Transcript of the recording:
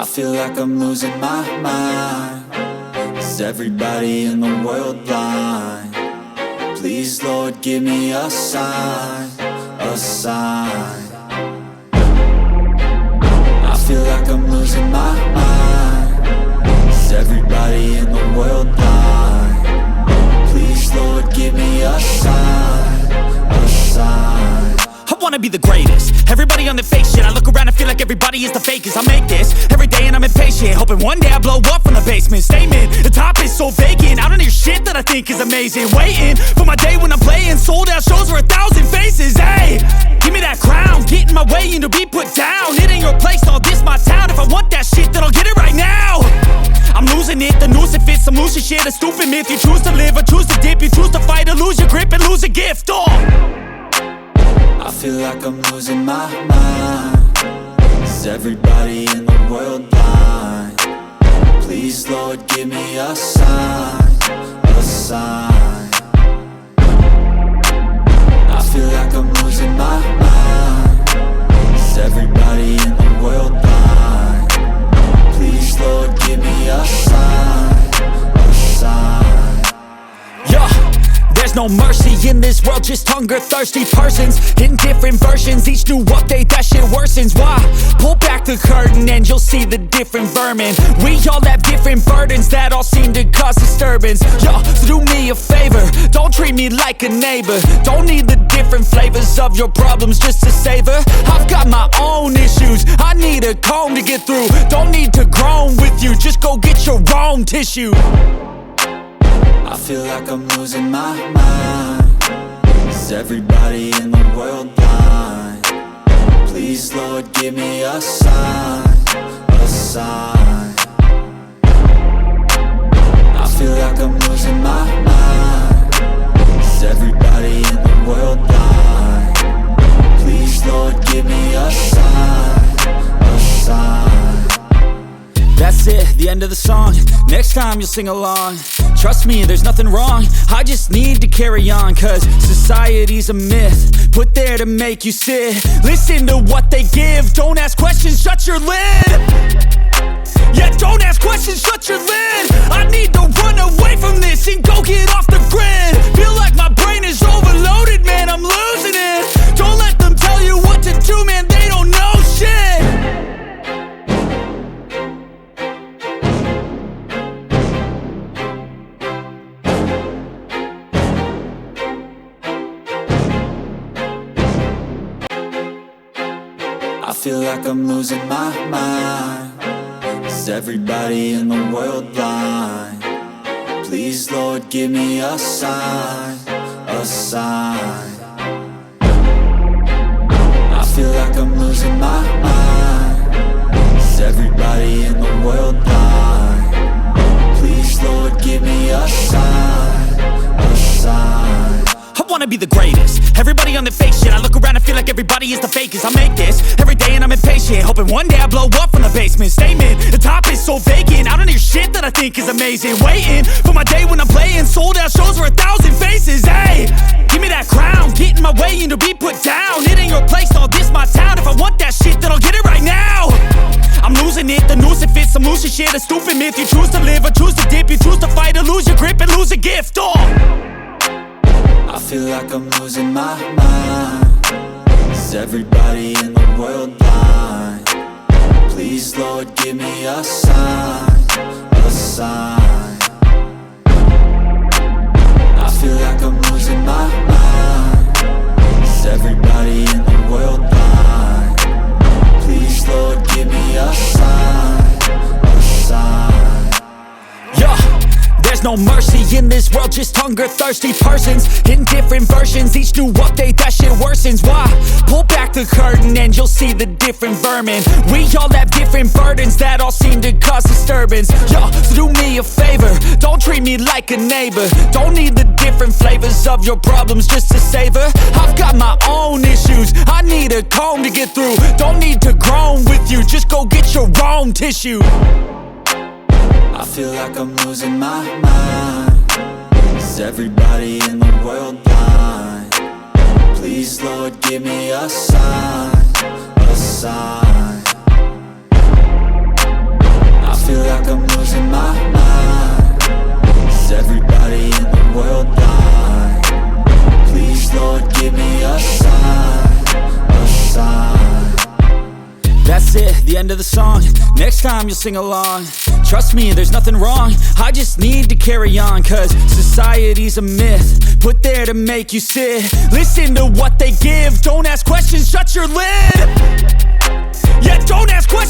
I feel like I'm losing my mind. Is everybody in the world blind? Please, Lord, give me a sign, a sign. I feel like I'm losing my mind. Is everybody in the world blind? Please, Lord, give me a sign, a sign. I wanna be the greatest. Everybody on the fake shit. I look around and feel like everybody is the fakest. I make this every day and I'm impatient, hoping one day I blow up from the basement. Statement, the top is so vacant. I don't hear shit that I think is amazing. Waiting for my day when I'm playing sold out shows for 1,000 faces. Hey, give me that crown, get in my way and to be put down. It ain't your place, all this my town. If I want that shit, then I'll get it right now. I'm losing it, the noose it fits. I'm losing shit, a stupid myth. You choose to live or choose to dip. You choose to fight or lose your grip and lose a gift. I feel like I'm losing my mind. Is everybody in the world blind? Please, Lord, give me a sign, a sign. I feel like I'm losing my mind. Is everybody in the world blind? Please, Lord, give me a sign, a sign. Yeah. There's no mercy in this world, just hunger-thirsty persons in different versions. Each new update, that shit worsens. Why? Pull back the curtain and you'll see the different vermin. We all have different burdens that all seem to cause disturbance. Yo, so do me a favor, don't treat me like a neighbor. Don't need the different flavors of your problems just to savor. I've got my own issues, I need a comb to get through. Don't need to groan with you, just go get your own tissue. I feel like I'm losing my mind. Is everybody in the world blind? Please, Lord, give me a sign, a sign. I feel like I'm losing my mind. Is everybody in the world blind? Please, Lord, give me a sign, a sign. That's it, the end of the song. Next time you'll sing along. Trust me, there's nothing wrong. I just need to carry on, cause society's a myth put there to make you sit. Listen to what they give. Don't ask questions, shut your lid. Yeah, don't ask questions, shut your lid. I need to run away from this and go get off the grid. Feel like my brain is overloaded, man, I'm losing it. Don't let them tell you what to do, man, they don't know shit. I feel like I'm losing my mind. Is everybody in the world blind? Please, Lord, give me a sign, a sign. I feel like I'm losing my mind. Is everybody in the world blind? Please, Lord, give me a sign, a sign. I wanna be the greatest. Everybody on the fake shit. I look around and feel like everybody is the fakest. I make this every day and I'm impatient, hoping one day I blow up from the basement. Statement, the top is so vacant. I don't hear shit that I think is amazing. Waiting for my day when I'm playing sold out shows for 1,000 faces. Hey, give me that crown, get in my way and to be put down. It ain't your place, all this my town. If I want that shit, then I'll get it right now. I'm losing it, the noose it fits. I'm losing shit, a stupid myth. You choose to live or choose to dip. You choose to fight or lose your grip and lose a gift. I feel like I'm losing my mind. Is everybody in the world blind? Please, Lord, give me a sign, a sign. I feel like I'm losing my mind. Is everybody in the world blind? Please, Lord, give me a sign, a sign. Yeah. There's no mercy in this world, just hunger-thirsty persons in different versions. Each new update, that shit worsens. Why? Pull back the curtain and you'll see the different vermin. We all have different burdens that all seem to cause disturbance. Yo, so do me a favor, don't treat me like a neighbor. Don't need the different flavors of your problems just to savor. I've got my own issues, I need a comb to get through. Don't need to groan with you, just go get your own tissue. I feel like I'm losing my mind. Is everybody in the world blind? Please, Lord, give me a sign, a sign. That's it, the end of the song. Next time you'll sing along. Trust me, there's nothing wrong. I just need to carry on, cause society's a myth put there to make you sit. Listen to what they give. Don't ask questions, shut your lid. Yeah, don't ask questions.